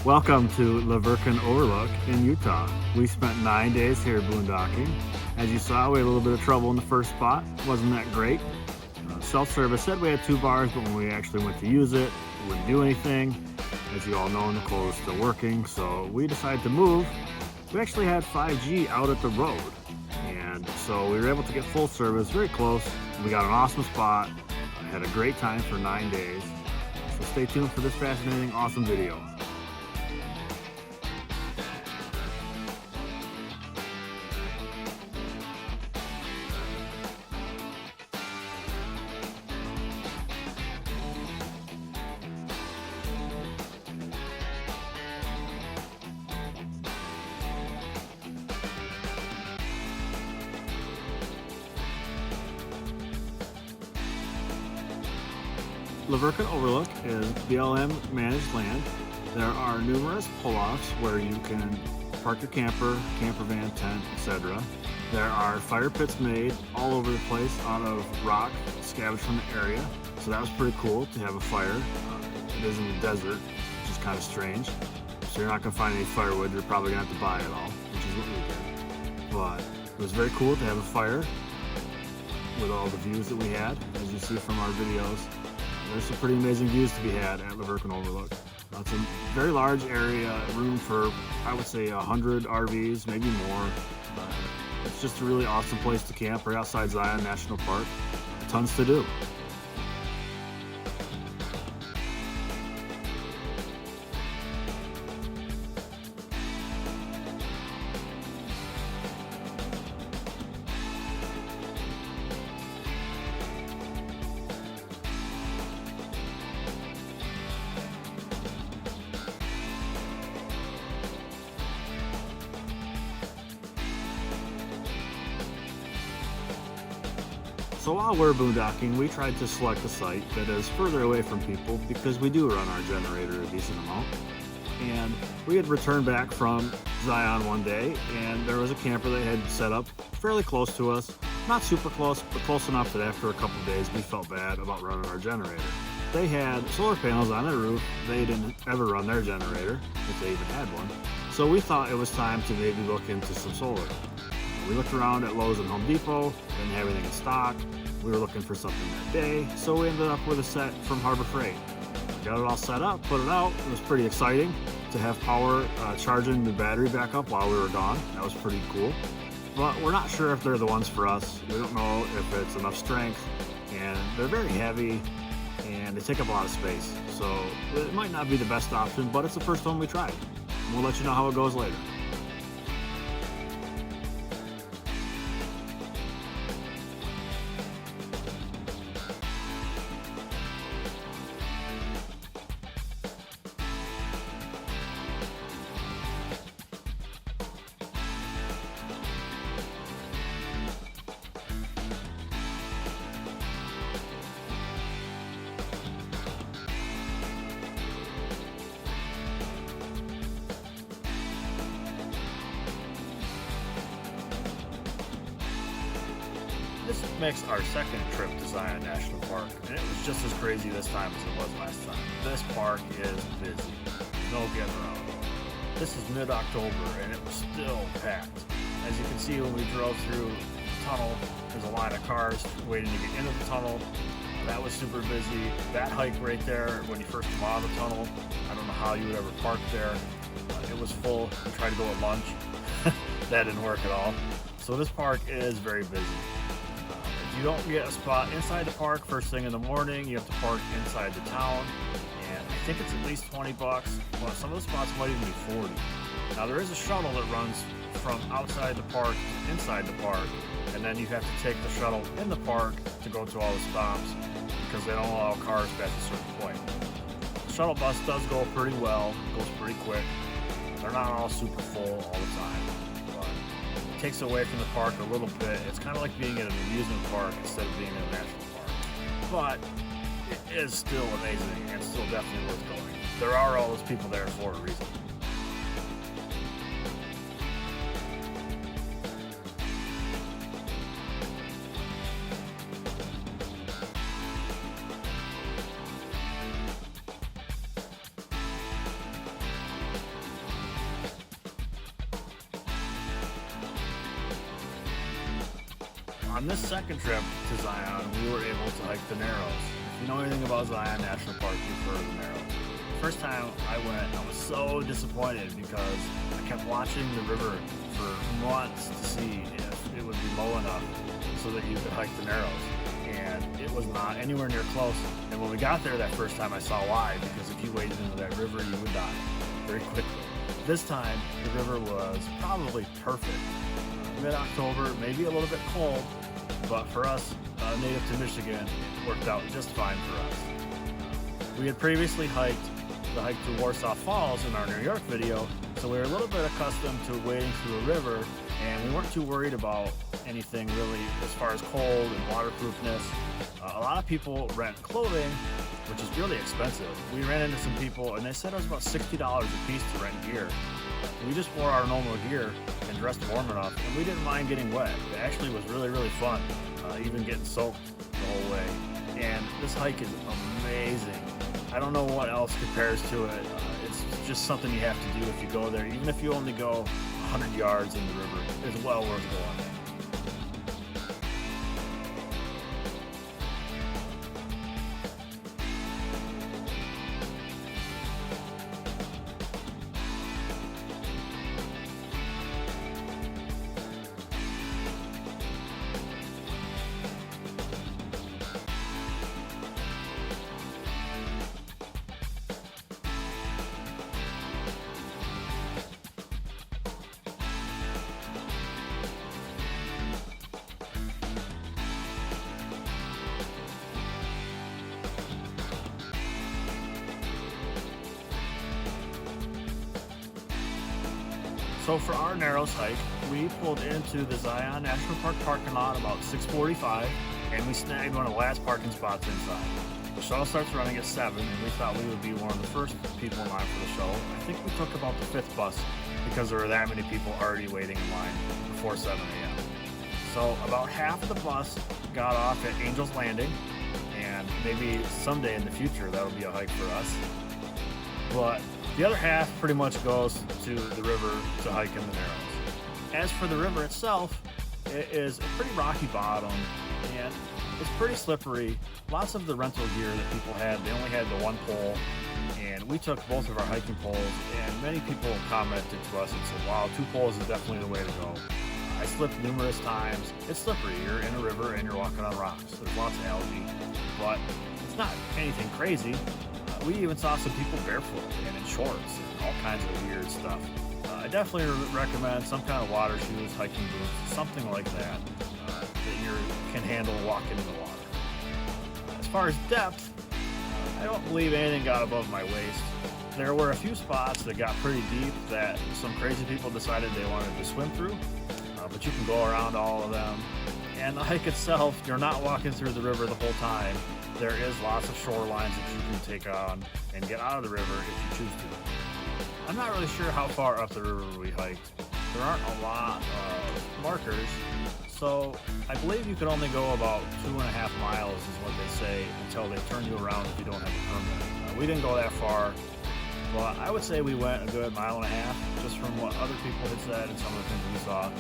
Welcome to Laverkin Overlook in Utah. We spent 9 days here boondocking. As you saw, we had a little bit of trouble in the first spot. Wasn't that great. Self-service said we had 2 bars, but when we actually went to use it, it wouldn't do anything. As you all know, Nicole is still working, so we decided to move. We actually had 5G out at the road, and so we were able to get full service very close. We got an awesome spot. I had a great time for 9 days. So stay tuned for this fascinating, awesome video. Laverkin Overlook is BLM managed land. There are numerous pull-offs where you can park your camper, camper van, tent, etc. There are fire pits made all over the place out of rock scavenged from the area. So that was pretty cool to have a fire. It is in the desert, which is kind of strange. So you're not going to find any firewood. You're probably going to have to buy it all, which is what we did. But it was very cool to have a fire with all the views that we had, as you see from our videos. There's some pretty amazing views to be had at Laverkin Overlook. It's a very large area, room for, I would say, 100 RVs, maybe more. It's just a really awesome place to camp right outside Zion National Park. Tons to do. So while we're boondocking, we tried to select a site that is further away from people because we do run our generator a decent amount. And we had returned back from Zion one day, and there was a camper they had set up fairly close to us. Not super close, but close enough that after a couple of days we felt bad about running our generator. They had solar panels on their roof. They didn't ever run their generator, if they even had one. So we thought it was time to maybe look into some solar. We looked around at Lowe's and Home Depot, didn't have anything in stock. We were looking for something that day, so we ended up with a set from Harbor Freight. We got it all set up, put it out. It was pretty exciting to have power charging the battery back up while we were gone. That was pretty cool. But we're not sure if they're the ones for us. We don't know if it's enough strength, and they're very heavy, and they take up a lot of space. So it might not be the best option, but it's the first one we tried. We'll let you know how it goes later. This makes our second trip to Zion National Park, and it was just as crazy this time as it was last time. This park is busy, no getting around. This is mid-October, and it was still packed. As you can see, when we drove through the tunnel, there's a line of cars waiting to get into the tunnel. That was super busy. That hike right there, when you first come out of the tunnel, I don't know how you would ever park there. It was full. We tried to go at lunch. That didn't work at all. So this park is very busy. If you don't get a spot inside the park first thing in the morning, you have to park inside the town, and I think it's at least 20 bucks. Well, some of the spots might even be 40. Now there is a shuttle that runs from outside the park to inside the park, and then you have to take the shuttle in the park to go to all the stops because they don't allow cars past a certain point. The shuttle bus does go pretty well, goes pretty quick. They're not all super full all the time. Takes away from the park a little bit. It's kind of like being in an amusement park instead of being in a national park. But it is still amazing and still definitely worth going. There are all those people there for a reason. On this second trip to Zion, we were able to hike the Narrows. If you know anything about Zion National Park, you've heard of the Narrows. First time I went, I was so disappointed because I kept watching the river for months to see if it would be low enough so that you could hike the Narrows. And it was not anywhere near close. And when we got there that first time, I saw why, because if you waded into that river, you would die very quickly. This time, the river was probably perfect. Mid-October, maybe a little bit cold, but for us, native to Michigan, it worked out just fine for us. We had previously hiked the hike to Warsaw Falls in our New York video, so we were a little bit accustomed to wading through a river, and we weren't too worried about anything really as far as cold and waterproofness. A lot of people rent clothing, which is really expensive. We ran into some people and they said it was about $60 a piece to rent gear. We just wore our normal gear and dressed warm enough, and we didn't mind getting wet. It actually was really, really fun, even getting soaked the whole way. And this hike is amazing. I don't know what else compares to it. It's just something you have to do if you go there. Even if you only go 100 yards in the river, it's well worth going. So for our Narrows hike, we pulled into the Zion National Park parking lot about 6:45, and we snagged one of the last parking spots inside. The shuttle starts running at 7, and we thought we would be one of the first people in line for the shuttle. I think we took about the 5th bus because there were that many people already waiting in line before 7 a.m. So about half of the bus got off at Angel's Landing, and maybe someday in the future that'll be a hike for us. But the other half pretty much goes to the river to hike in the Narrows. As for the river itself, it is a pretty rocky bottom and it's pretty slippery. Lots of the rental gear that people had, they only had the one pole, and we took both of our hiking poles, and many people commented to us and said, wow, 2 poles is definitely the way to go. I slipped numerous times. It's slippery. You're in a river and you're walking on rocks. There's lots of algae, but it's not anything crazy. We even saw some people barefoot and in shorts and all kinds of weird stuff. I definitely recommend some kind of water shoes, hiking boots, something like that that you can handle walking in the water. As far as depth, I don't believe anything got above my waist. There were a few spots that got pretty deep that some crazy people decided they wanted to swim through, but you can go around all of them. And the hike itself, you're not walking through the river the whole time. There is lots of shorelines that you can take on and get out of the river if you choose to. I'm not really sure how far up the river we hiked. There aren't a lot of markers, so I believe you could only go about 2.5 miles is what they say until they turn you around if you don't have a permit. We didn't go that far, but I would say we went a good 1.5 miles just from what other people had said and some of the things we saw.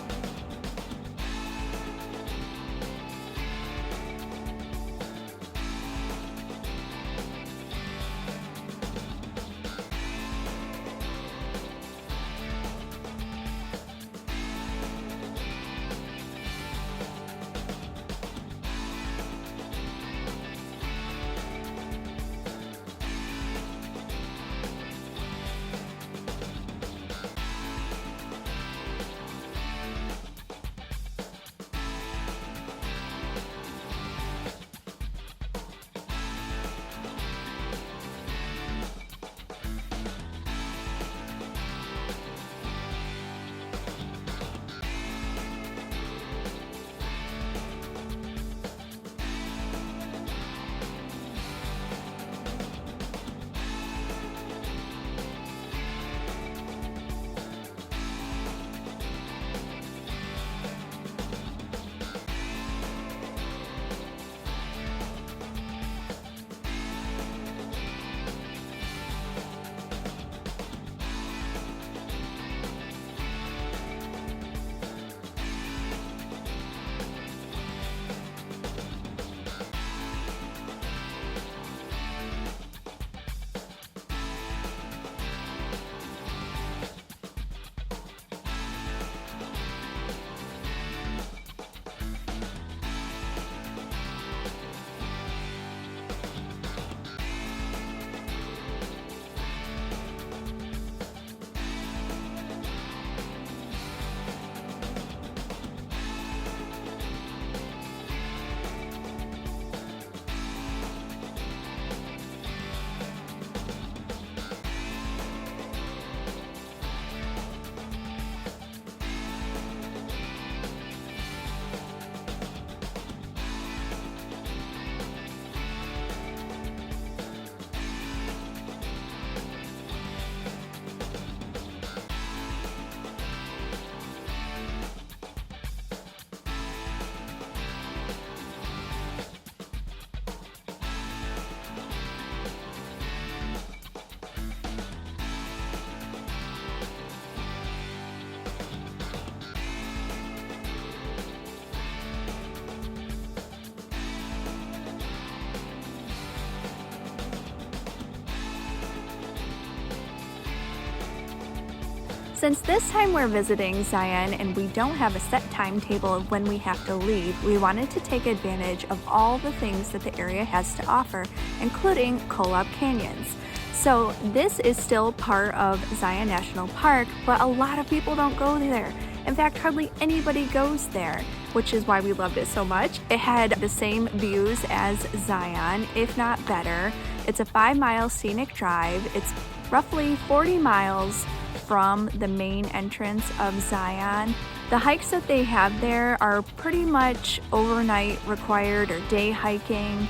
Since this time we're visiting Zion and we don't have a set timetable of when we have to leave, we wanted to take advantage of all the things that the area has to offer, including Kolob Canyons. So this is still part of Zion National Park, but a lot of people don't go there. In fact, hardly anybody goes there, which is why we loved it so much. It had the same views as Zion, if not better. It's a 5-mile scenic drive. It's roughly 40 miles from the main entrance of Zion. The hikes that they have there are pretty much overnight required or day hiking.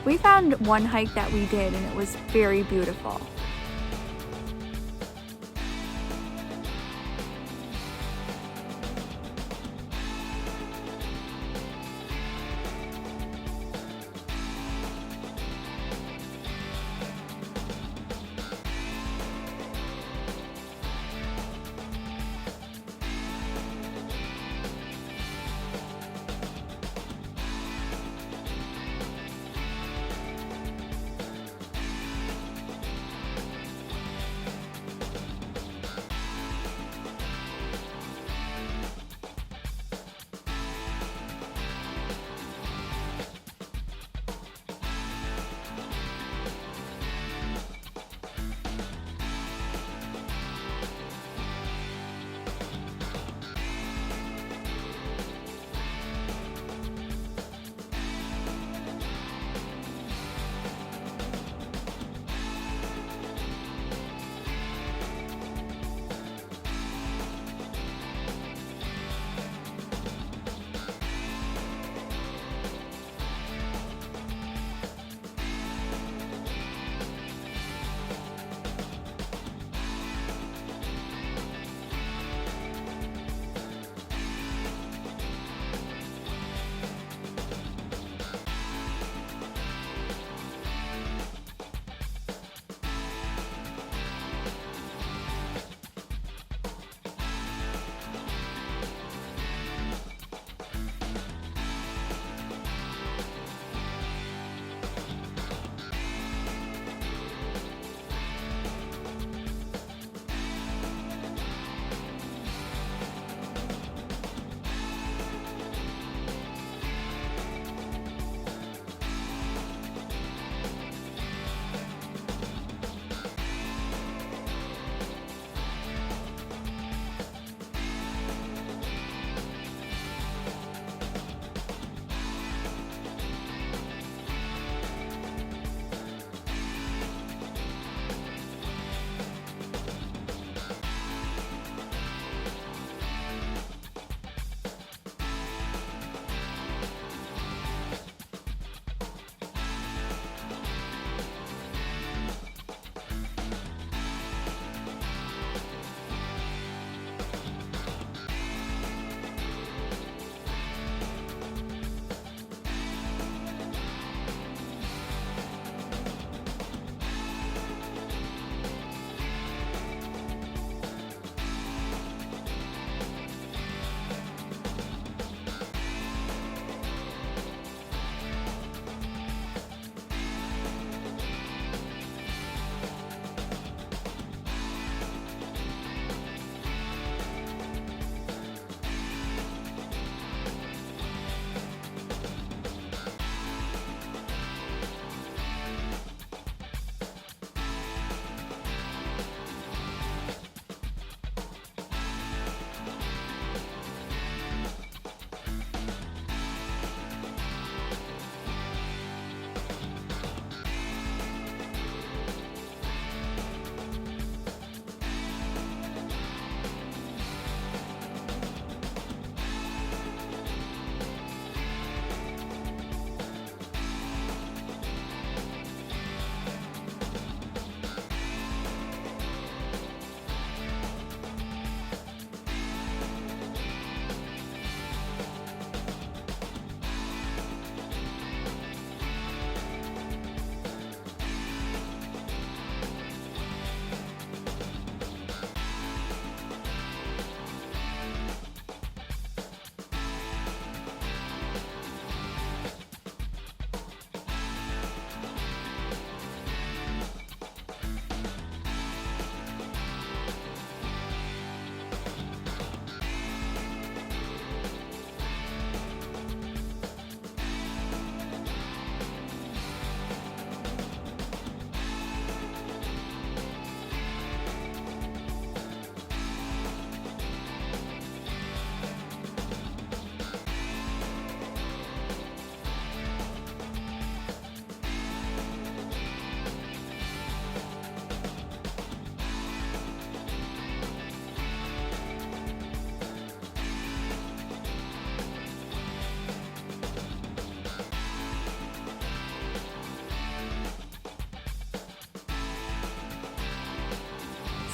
We found one hike that we did and it was very beautiful.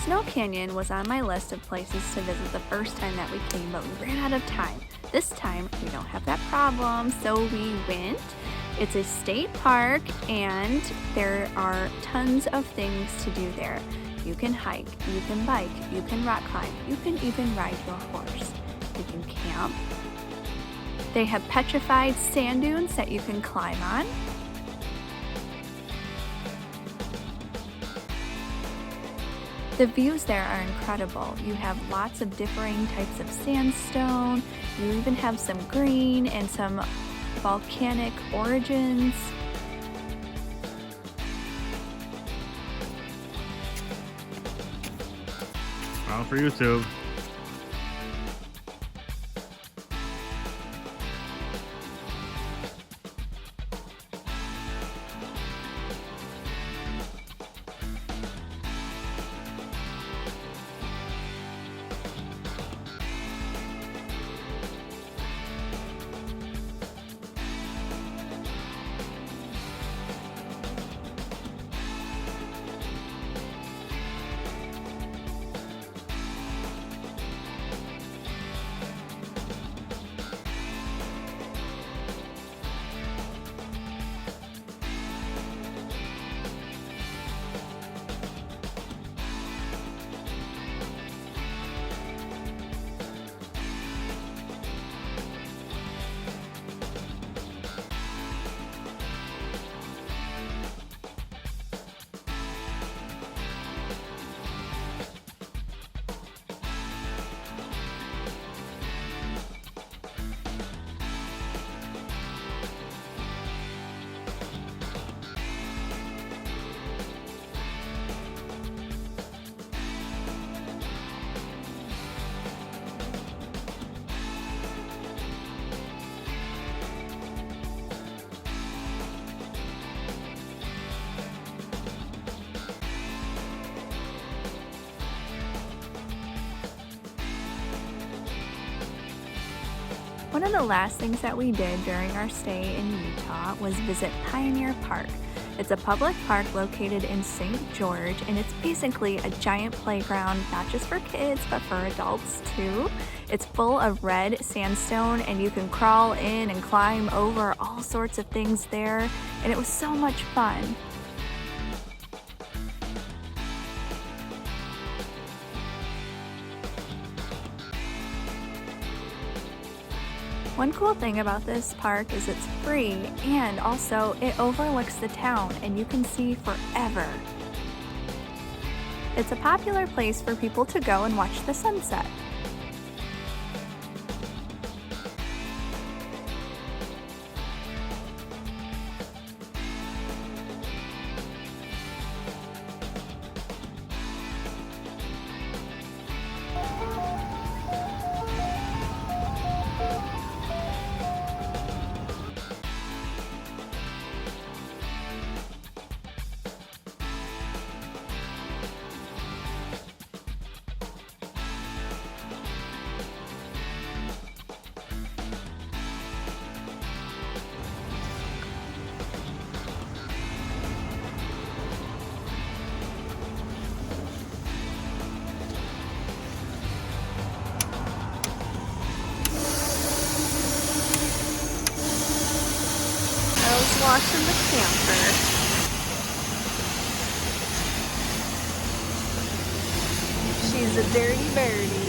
Snow Canyon was on my list of places to visit the first time that we came, but we ran out of time. This time, we don't have that problem, so we went. It's a state park, and there are tons of things to do there. You can hike, you can bike, you can rock climb, you can even ride your horse. You can camp. They have petrified sand dunes that you can climb on. The views there are incredible. You have lots of differing types of sandstone. You even have some green and some volcanic origins. Smile for YouTube. One of the last things that we did during our stay in Utah was visit Pioneer Park. It's a public park located in St. George, and it's basically a giant playground, not just for kids, but for adults too. It's full of red sandstone, and you can crawl in and climb over all sorts of things there, and it was so much fun. One cool thing about this park is it's free, and also it overlooks the town and you can see forever. It's a popular place for people to go and watch the sunset. Washing the camper. She's a dirty birdie.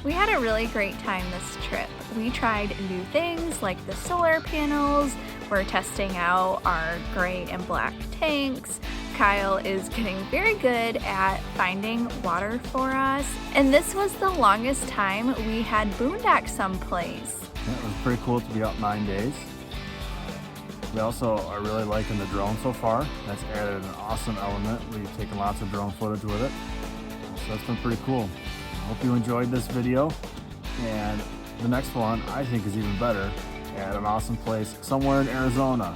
We had a really great time this trip. We tried new things like the solar panels. We're testing out our gray and black tanks. Kyle is getting very good at finding water for us. And this was the longest time we had boondock someplace. It was pretty cool to be out 9 days. We also are really liking the drone so far. That's added an awesome element. We've taken lots of drone footage with it. So that's been pretty cool. I hope you enjoyed this video, and The next one I think is even better at an awesome place somewhere in Arizona.